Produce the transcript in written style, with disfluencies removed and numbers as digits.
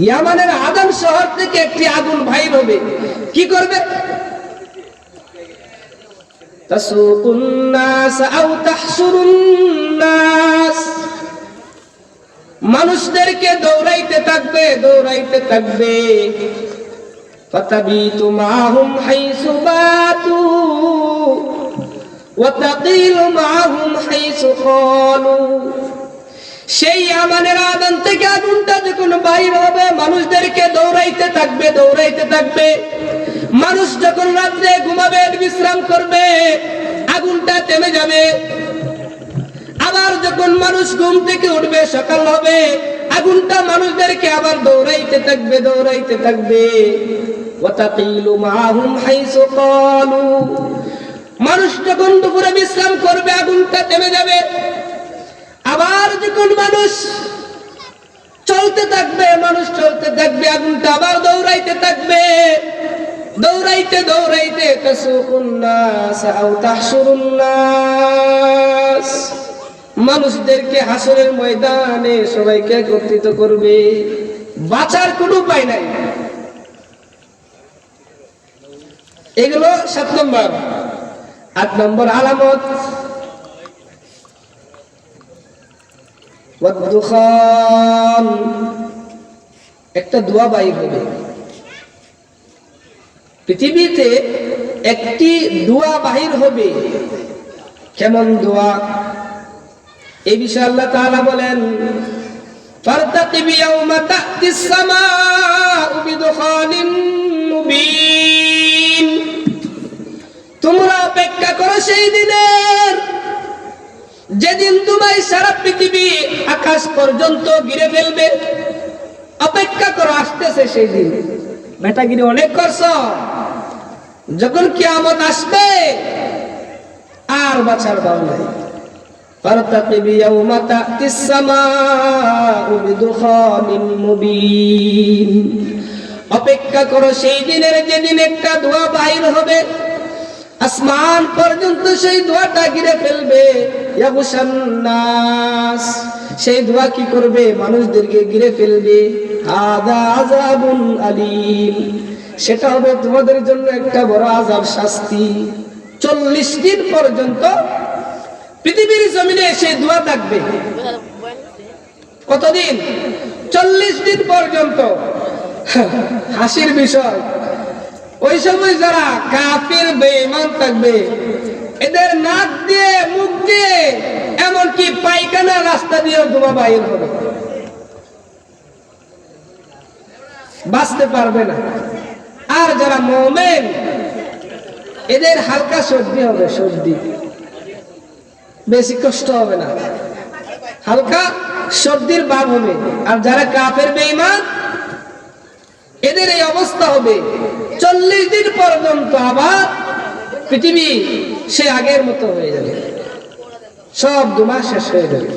ইয়ামানের আদম শহর থেকে একটি আগুন বাইর হবে, কি করবে? তাসুকুন নাস আও তাহসুরুন নাস, মানুষদেরকে দৌড়াইতে থাকবে, দৌড়াইতে থাকবে। ফাতাবিতু মাহুম হাইসু বাতু ওয়া তাকিলু মাহুম হাইসু ক্বালু। সেই ইয়ামানের আদম থেকে আগুনটা যখন বাইর হবে, মানুষদেরকে দৌড়াইতে থাকবে, দৌড়াইতে থাকবে। মানুষ যখন রাত্রে ঘুমাবে, বিশ্রাম করবে, আগুনটা থেমে যাবে। আবার যখন মানুষ ঘুম থেকে উঠবে, সকাল হবে, আগুনটা মানুষদেরকে আবার দৌড়াইতে থাকবে, দৌড়াইতে থাকবে। ওয়া তাকিলু মাহুম হাইসু ক্বালু, মানুষ যখন দুপুরে বিশ্রাম করবে, আগুনটা থেমে যাবে। আবার যখন মানুষ চলতে থাকবে, মানুষ চলতে থাকবে, আগুনটা আবার দৌড়াইতে থাকবে, দৌড়াইতে দৌড়াইতে। তাসুকুন নাস আও তাহসুরুন নাস, মানুষদেরকে হাসরের ময়দানে সবাইকে একত্রিত করবে, বাঁচার কোনো উপায় নাই। এগুলো 7 নম্বর। 8 নম্বর আলামত ওয়াদুখান, একটা দোয়া বাইর হবে। পৃথিবীতে একটি দোয়া বাহির হবে। কেমন দোয়া? এই বিষয়ে আল্লাহ তাআলা বলেন, ফারতাকিব ইয়াওমা তা'তিস সামাউ বিদুখানিন মুবিন, তোমরা অপেক্ষা করো সেই দিনের, যেদিন তোমায় সারা পৃথিবী আকাশ পর্যন্ত ঘিরে ফেলবে। অপেক্ষা করো, আসতেছে সেই দিন। বেটাগিরি অনেক করছো, যখন কিয়ামত আসবে আর বাঁচার দাও নাই। ফারতাকিব ইয়াওমা তা'তিস সামাউ বিদুখানিন মুবিন, অপেক্ষা করো সেই দিনের, যেদিন একটা দোয়া বাহির হবে, আসমান পর্যন্ত সেই দোয়াটা ঘিরে ফেলবে। ইয়াগুশান নাস, সেই দোয়া কি করবে? মানুষদেরকে ঘিরে ফেলবে। হাদা আযাবুন আলীম, সেটা হবে তোমাদের জন্য একটা বড় আযাব, শাস্তি। 40 দিন পর্যন্ত পৃথিবীর জমিনে সেই দোয়া থাকবে। কতদিন? 40 দিন পর্যন্ত। হাসির বিষয়, ওই সময় যারা কাফির বেঈমান থাকবে, এদের নাক দিয়ে, মুখ দিয়ে, এমনকি পায়খানা রাস্তা দিয়েও দোয়া বাইর হবে, বাঁচতে পারবে না। আর যারা মুমিন, এদের হালকা সর্দি হবে, সর্দি, বেশি কষ্ট হবে না, হালকা সর্দির ভাব হবে। আর যারা কাফের বেঈমান, এদের এই অবস্থা হবে। 40 দিন পর্যন্ত আবার পৃথিবী সে আগের মতো হয়ে যাবে, সব দুমা শেষ হয়ে যাবে।